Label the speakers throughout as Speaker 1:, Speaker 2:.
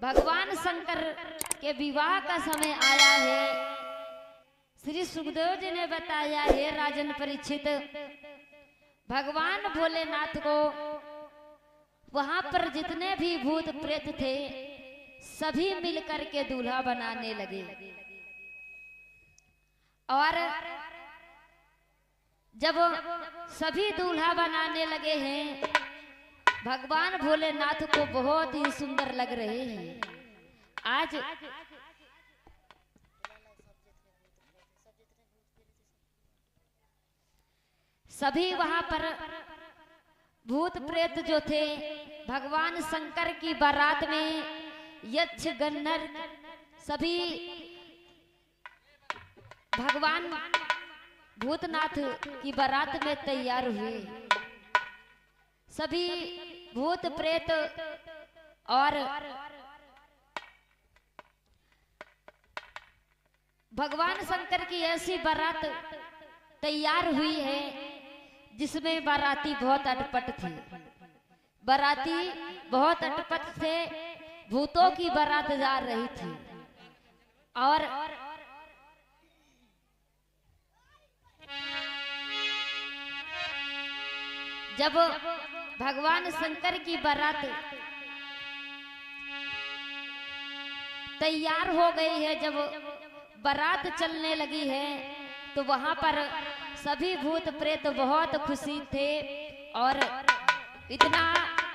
Speaker 1: भगवान शंकर के विवाह का समय आया है। श्री सुखदेव जी ने बताया है राजन परीक्षित, भगवान भोलेनाथ को वहां पर जितने भी भूत प्रेत थे सभी मिलकर के दूल्हा बनाने लगे। और जब सभी दूल्हा बनाने लगे हैं, भगवान भोलेनाथ को बहुत ही सुंदर लग रहे हैं। आज सभी वहां पर भूत प्रेत जो थे भगवान शंकर की बारात में यक्ष गन्धर्व सभी भगवान भूतनाथ की बारात में तैयार हुए। सभी भूत प्रेत और भगवान शंकर की ऐसी बारात तैयार हुई है जिसमें बाराती बहुत अटपट थे। बाराती बहुत अटपट थे, भूतों की बारात जा रही थी। और जब भगवान शंकर की बारात तैयार हो गई है, जब बारात चलने लगी है तो वहां पर सभी भूत प्रेत बहुत खुशी थे और इतना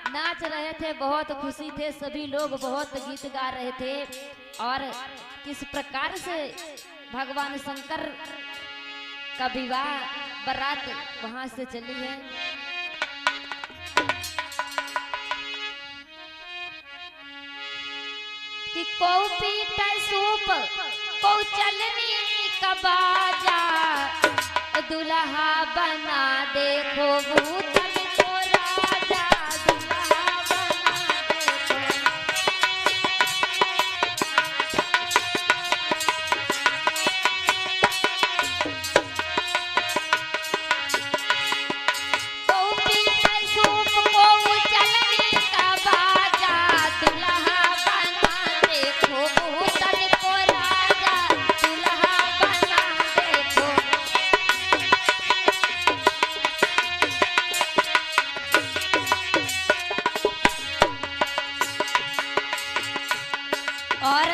Speaker 1: नाच रहे थे, बहुत खुशी थे। सभी लोग बहुत गीत गा रहे थे और किस प्रकार से भगवान शंकर का विवाह बारात वहां से चली है। कि को पीट सूप को चलनी का बाजा, दुल्हा बना देखो भूतन को राजा, दुल्हा बना देखो। को पीट सूप को चलनी का बाजा, दुल्हा बना देखो भूतन को राजा, दुल्हा बना देखो। और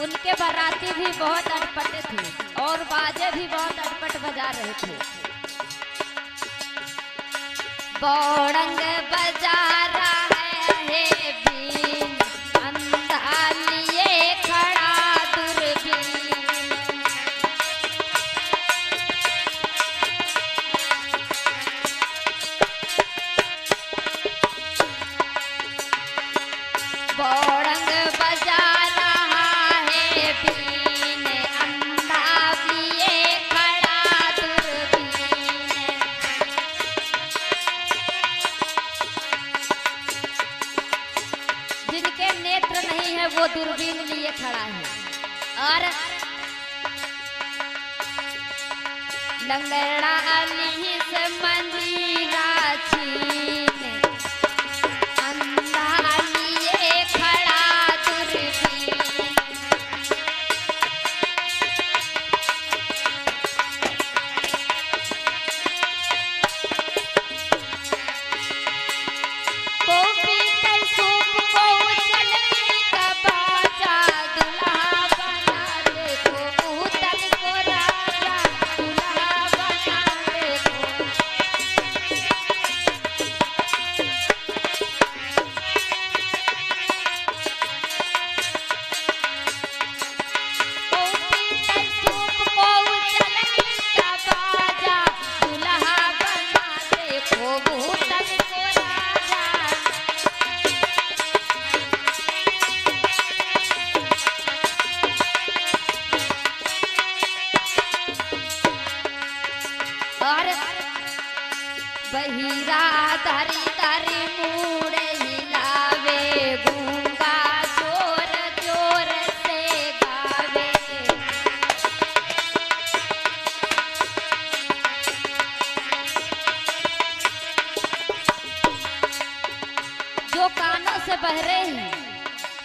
Speaker 1: उनके बाराती भी बहुत अटपट थे और बाजे भी बहुत अटपट बजा रहे थे। बौड़ंग बजा रहा है बीन, अंधा लिए खड़ा दूरबीन। बौड़ंग बजा रहा है बीन, अंधा लिए खड़ा दूरबीन। जिनके नेत्र नहीं है वो दूरबीन लिए खड़ा है। और लंगड़ा अली से मंजीरा छीन, अंधा लिए खड़ा दूरबीन। को पीतल सूप को चलनी का बाजा, दुल्हा बना देखो भूतन को राजा, दुल्हा बना देखो।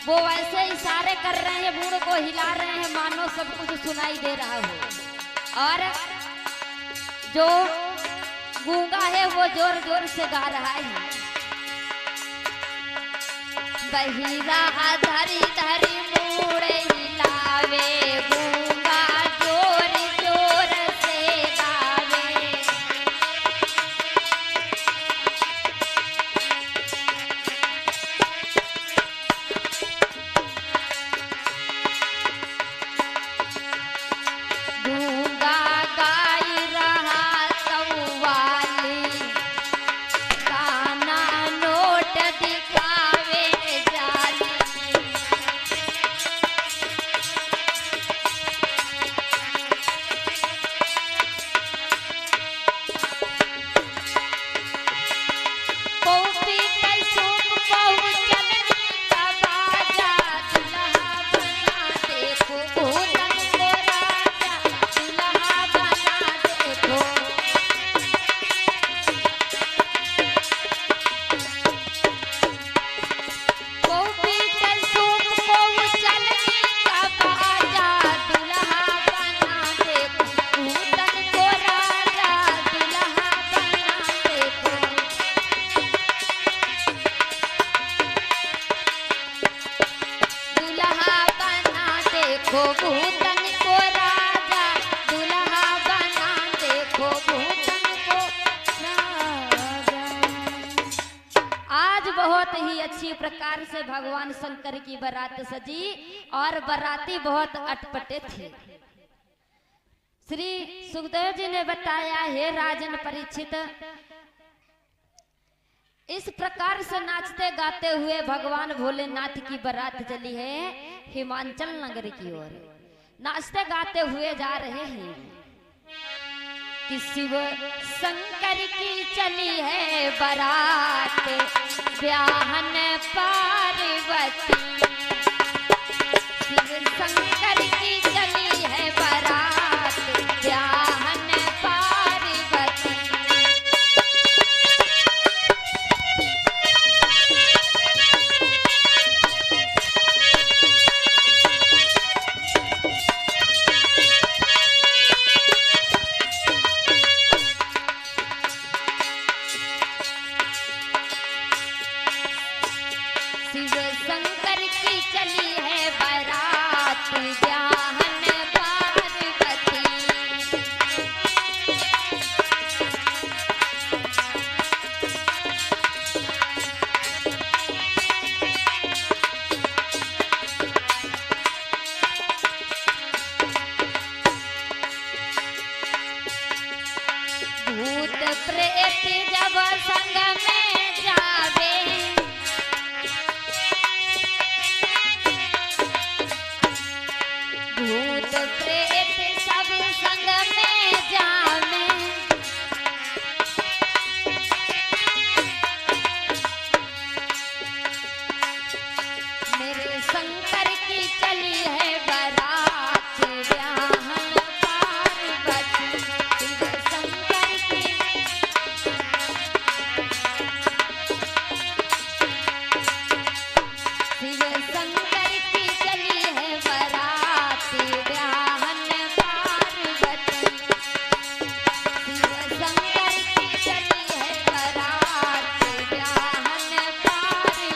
Speaker 1: वो ऐसे इशारे कर रहे हैं, बूढ़ को हिला रहे हैं, मानो सब कुछ सुनाई दे रहा हो। और जो गूंगा है वो जोर जोर से गा रहा है, बहिरा धरी धरी मूड़ हिलावे, गूंगा जोर जोर से गावे। गूंगा गाई रहा कव्वाली, गाना नोट दिखावे जाली। पौपी कई सूप पहु चलनी का बाजा, दुल्हा बना देखो भूतन को राजा, दुल्हा बना देखो। पौपी कई सूप पहु चलनी का बाजा, दुल्हा बना देखो भूतन को राजा, दुल्हा बना देखो। दुल्हा बना देखो भूतन को राजा, दुल्हा बना देखो भूतन को राजा। आज बहुत ही अच्छी प्रकार से भगवान शंकर की बारात सजी और बाराती बहुत अटपटे थे। श्री सुखदेव जी ने बताया, हे राजन परीक्षित, इस प्रकार से नाचते गाते हुए भगवान भोलेनाथ की बारात चली है हिमाचल नगर की ओर। नाचते गाते हुए जा रहे हैं कि शिव शंकर की चली है बारात, ब्याहन पार्वती। शिव शंकर की चली है बारात, ब्याहन पार्वती। शिव शंकर की चली है बारात, ब्याहन पार्वती। भूत प्रेत जब संग में जावे, भूत प्रेत सब संग में जावे। मेरे शंकर की चली है बारात, ब्याहन पार्वती। शिव शंकर की शिव शंकर की चली है बारात, ब्याहन पार्वती। शिव शंकर की चली है बारात, ब्याहन पार्वती।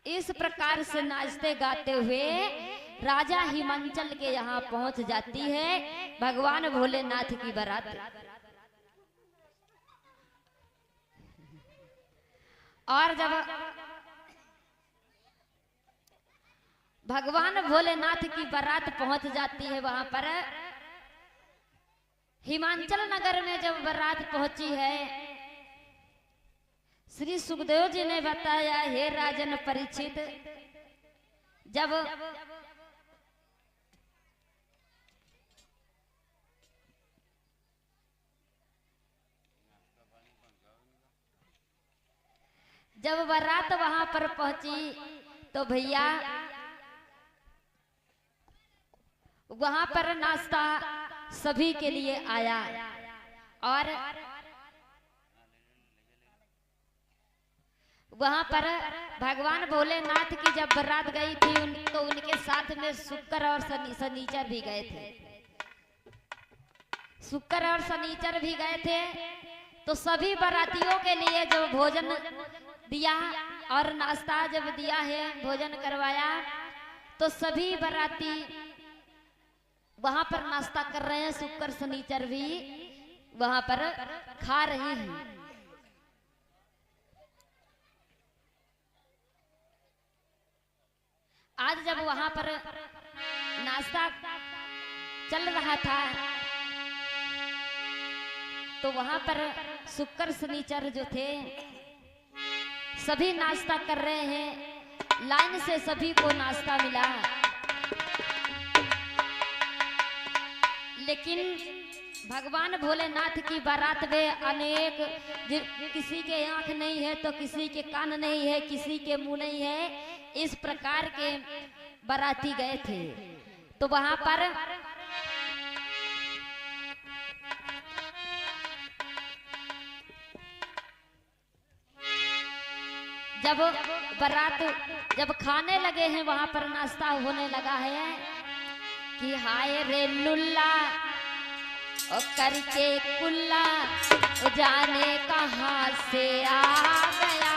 Speaker 1: इस प्रकार से नाचते गाते हुए राजा हिमाचल के यहाँ पहुंच जाती है भगवान भोलेनाथ की बारात। और जब भगवान भोलेनाथ की बारात पहुंच जाती है वहां पर हिमाचल नगर में, जब बारात पहुंची है, श्री सुखदेव जी ने बताया, हे राजन परीक्षित, जब जब बारात वहां पर पहुंची तो भैया वहां पर नाश्ता सभी के लिए आया। और वहां पर भगवान भोलेनाथ की जब बारात गई थी तो उनके साथ में शुक्र और शनिचर भी गए थे। शुक्र और शनिचर भी गए थे। तो सभी बारातियों के लिए जब भोजन दिया और नाश्ता जब दिया है, भोजन करवाया, तो सभी बाराती वहां पर नाश्ता कर रहे हैं। शुक्र शनिचर भी वहां पर खा रहे हैं। आज जब वहां पर नाश्ता चल रहा था तो वहां पर शुक्र शनिचर जो थे सभी नाश्ता कर रहे हैं। लाइन से सभी को नाश्ता मिला, लेकिन भगवान भोलेनाथ की बारात में अनेक, किसी के आंख नहीं है तो किसी के कान नहीं है, किसी के मुंह नहीं है, इस प्रकार के बाराती गए थे। तो वहां पर जब बारात जब खाने लगे हैं, वहां पर नाश्ता होने लगा है कि हाय रे लुल्ला और करके कुल्ला जाने कहां से आ गया,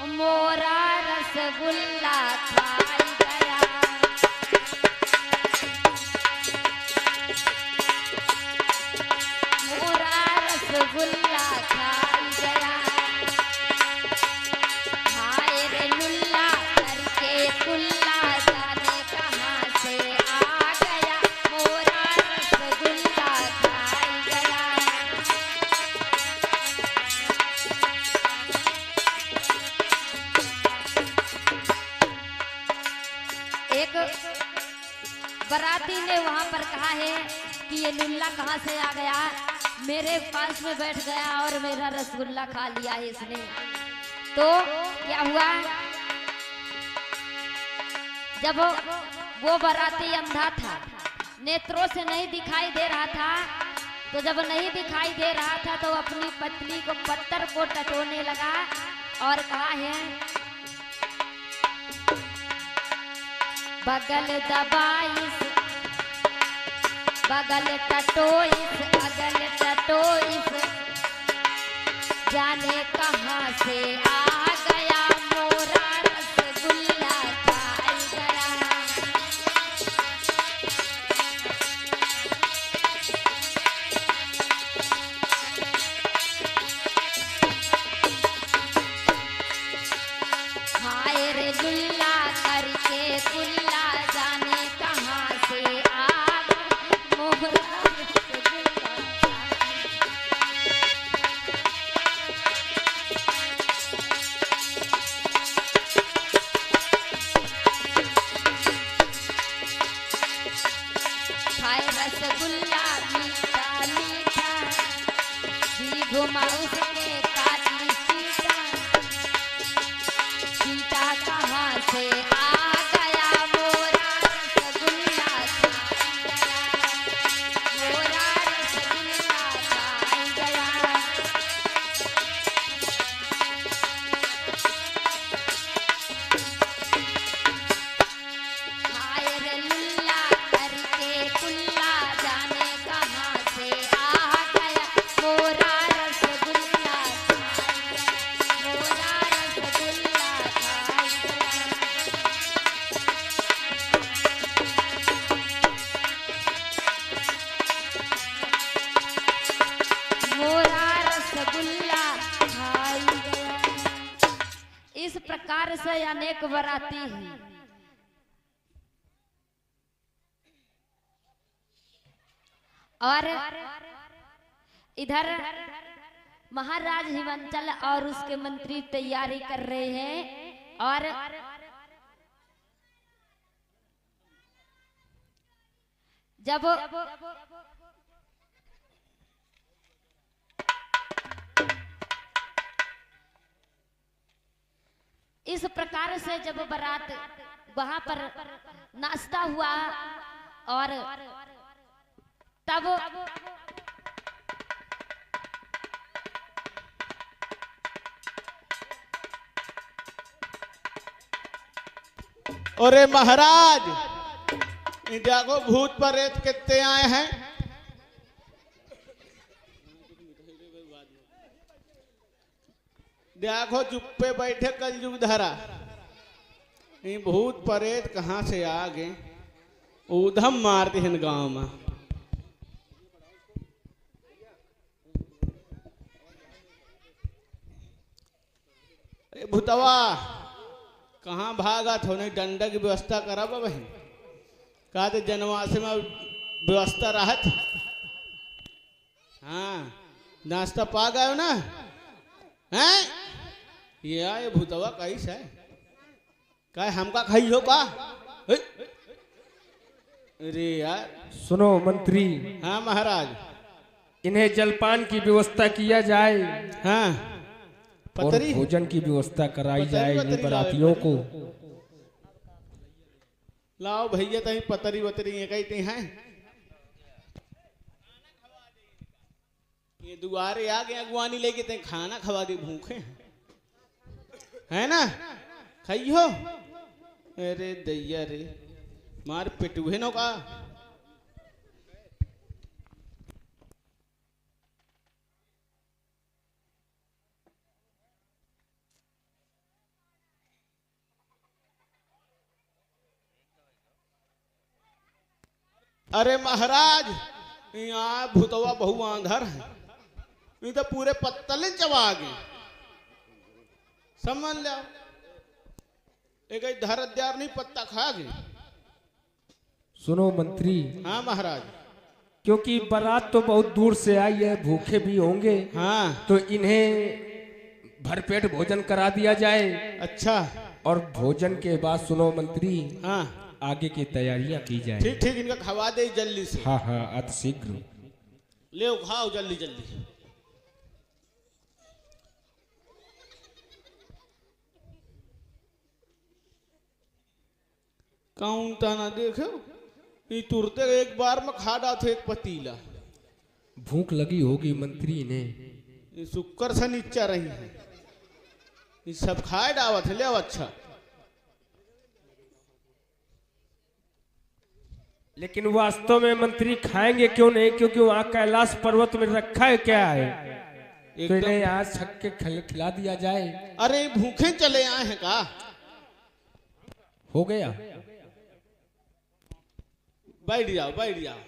Speaker 1: मोरा रसगुल्ला खाई गया। मोरा रसगुल्ला खाई गया। हाय रे लुल्ला करके कुल्ला जाने कहां से आ गया, मोरा रसगुल्ला खाई गया। एक बाराती ने वहां पर कहा है कि ये लुल्ला कहां से आ गया, मेरे पास में बैठ गया और मेरा रसगुल्ला खा लिया है इसने। तो क्या हुआ, जब वो बाराती अंधा था, नेत्रों से नहीं दिखाई दे रहा था, तो जब नहीं दिखाई दे रहा था तो अपनी पतली को पत्थर को टटोने लगा और कहा है, बगल दबाइस बगल टटोइस अगल टटोइस जाने कहां से आ गया, मोरा रसगुल्ला खाई गया। हाय रे लुल्ला करके कुल्ला जाने कहां से आ गया, मोरा रसगुल्ला। खाए रसगुल्ला मीठा मीठा, जी घुमा उसके काली सीता, सीता कहां से आ गया, मोरा रसगुल्ला खाई गया, मोरा रसगुल्ला खाई गया। हाय रे लुल्ला करके कुल्ला जाने कहां से आ गया, मोरा रसगुल्ला खाई गया, मोरा रसगुल्ला खाई गया। मोरा रसगुल्ला खाई गया। इस प्रकार से अनेक बाराती हैं। और इधर महाराज हिमांचल और उसके मंत्री तैयारी कर रहे हैं। और जब इस प्रकार से जब बारात वहां पर नाश्ता हुआ और तब
Speaker 2: अरे महाराज, देखो भूत प्रेत कितने आए हैं। देखो चुप्पे बैठे कलयुग धरा। ये भूत प्रेत कहाँ से आ गए, ऊधम मारते हैं गांव में। अरे भूतवा कहाँ भागा थो, नहीं डंडा की व्यवस्था करा बहन। कहा थे जनवास में व्यवस्था रहत। हाँ नाश्ता पा गए ना हैं। ये आए भूतवा कैसे है, क्या हमका खाई हो का। अरे यार
Speaker 3: सुनो मंत्री।
Speaker 2: हाँ महाराज।
Speaker 3: इन्हें जलपान की व्यवस्था किया जाए।
Speaker 2: हाँ
Speaker 3: और
Speaker 2: पतरी
Speaker 3: भोजन की व्यवस्था कराई
Speaker 2: पतरी
Speaker 3: जाए
Speaker 2: वतरी
Speaker 3: इन बरातियों को।
Speaker 2: लाओ भैया तही पतरी वतरी ये कहते हैं। ये दुआरे आ गए अगवानी लेके ते खाना खवा दे, भूखे हैं है ना। खाइयो। अरे दैया रे मार पिटुहे नो का। अरे महाराज यहाँ भूतवा बहु आंधर है, ये तो पूरे पत्तले चबा गए। समझ लो एक धर अद्यार नहीं पत्ता खा गए।
Speaker 3: सुनो मंत्री।
Speaker 2: हाँ महाराज।
Speaker 3: क्योंकि बारात तो बहुत दूर से आई है, भूखे भी होंगे।
Speaker 2: हाँ
Speaker 3: तो इन्हें भरपेट भोजन करा दिया जाए।
Speaker 2: अच्छा।
Speaker 3: और भोजन के बाद सुनो मंत्री,
Speaker 2: हाँ
Speaker 3: आगे की तैयारियां की जाए।
Speaker 2: ठीक ठीक इनका खवा दे जल्दी से।
Speaker 3: हाँ हाँ अति शीघ्र।
Speaker 2: ले खाओ जल्दी जल्दी। कौन ता ना देखो, ये तुरते एक बार में खा डाते एक पतीला।
Speaker 3: भूख लगी होगी मंत्री ने।
Speaker 2: ये शुक्र से नीचा रही है, ये सब खाए डावत है। ले आओ अच्छा।
Speaker 3: लेकिन वास्तव में मंत्री खाएंगे क्यों नहीं, क्योंकि वहाँ कैलाश पर्वत में रखा है क्या है। तो इन्हें आज छक के खिला दिया जाए।
Speaker 2: अरे भूखे चले आए हैं का।
Speaker 3: हो गया।
Speaker 2: बैठ जाओ बैठ जाओ।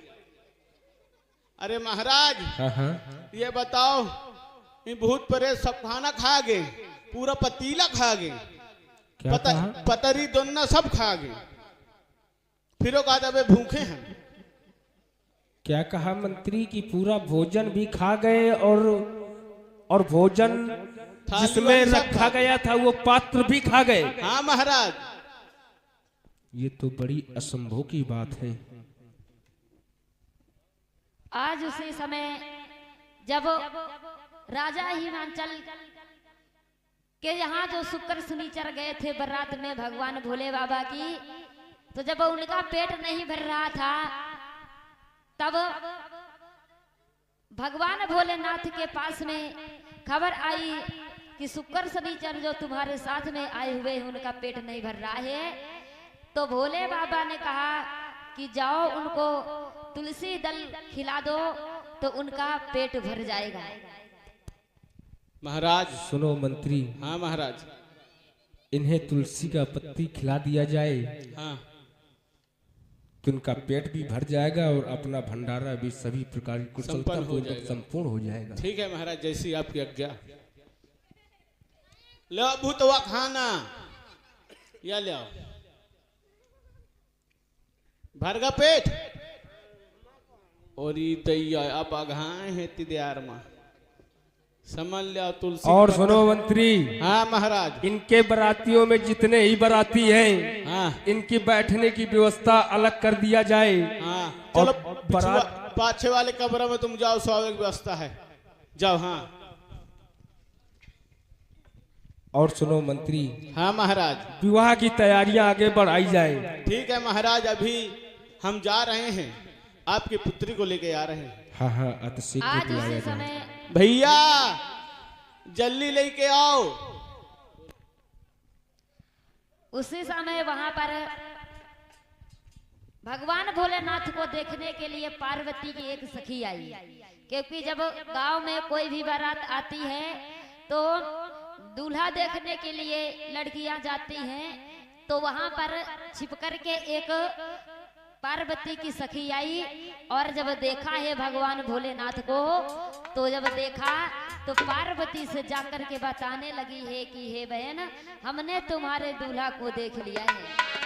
Speaker 2: अरे महाराज
Speaker 3: हाँ हाँ।
Speaker 2: ये बताओ, ये भूत प्रेत सब खाना खा गए, पूरा पतीला खा गए,
Speaker 3: क्या कहा?
Speaker 2: पतरी दोना सब खा गए, फिर कहा था वे भूखे हैं।
Speaker 3: क्या कहा मंत्री की पूरा भोजन भी खा गए और भोजन जिसमें रखा गया था वो पात्र भी खा गए।
Speaker 2: हाँ महाराज।
Speaker 3: ये तो बड़ी असंभव की बात है।
Speaker 1: आज उसी समय जब राजा हिमांचल के यहाँ जो शुक्र शनिचर गए थे बारात में भगवान भोले बाबा की, तो जब उनका पेट नहीं भर रहा था तब भगवान भोलेनाथ के पास में खबर आई कि शुक्र शनिचर जो तुम्हारे साथ में आए हुए हैं उनका पेट नहीं भर रहा है। तो भोले बाबा ने कहा कि जाओ उनको तुलसी दल खिला दो तो उनका पेट भर जाएगा।
Speaker 2: महाराज
Speaker 3: सुनो मंत्री।
Speaker 2: हाँ महाराज।
Speaker 3: इन्हें तुलसी का पत्ती खिला दिया जाए।
Speaker 2: हाँ
Speaker 3: तो उनका पेट भी भर जाएगा और अपना भंडारा भी सभी प्रकार की कुशलता पूर्वक संपूर्ण हो जाएगा।
Speaker 2: ठीक है महाराज, जैसी आपकी आज्ञा। लो भूतवा खाना या ले आओ, भर का पेट। और ये दैया अब आघाए हैं तिद्यार माँ, समझ लिया तुलसी।
Speaker 3: और सुनो मंत्री।
Speaker 2: हाँ महाराज।
Speaker 3: इनके बरातियों में जितने ही बराती हैं,
Speaker 2: हाँ
Speaker 3: इनकी बैठने की व्यवस्था अलग कर दिया जाए।
Speaker 2: हाँ
Speaker 3: और
Speaker 2: चलो
Speaker 3: बारात
Speaker 2: पाछे वाले कमरे में तुम जाओ, स्वाभाविक व्यवस्था है, जाओ। हाँ
Speaker 3: और सुनो मंत्री।
Speaker 2: हाँ महाराज।
Speaker 3: विवाह की तैयारियां आगे बढ़ाई जाए।
Speaker 2: ठीक है महाराज, अभी हम जा रहे हैं, आपकी पुत्री को लेके आ रहे हैं।
Speaker 3: हाँ हाँ अति शीघ्र
Speaker 1: आज
Speaker 3: बुलाया
Speaker 1: उसी
Speaker 3: जाए।
Speaker 1: समय
Speaker 2: भैया जल्दी लेके आओ।
Speaker 1: उसी समय वहां पर भगवान भोलेनाथ को देखने के लिए पार्वती की एक सखी आई, क्योंकि जब गांव में कोई भी बारात आती है तो दूल्हा देखने के लिए लड़कियां जाती हैं, तो वहां पर छिपकर के एक पार्वती की सखी आई और जब देखा है भगवान भोलेनाथ को, तो जब देखा तो पार्वती से जाकर के बताने लगी है कि हे बहन, हमने तुम्हारे दूल्हा को देख लिया है।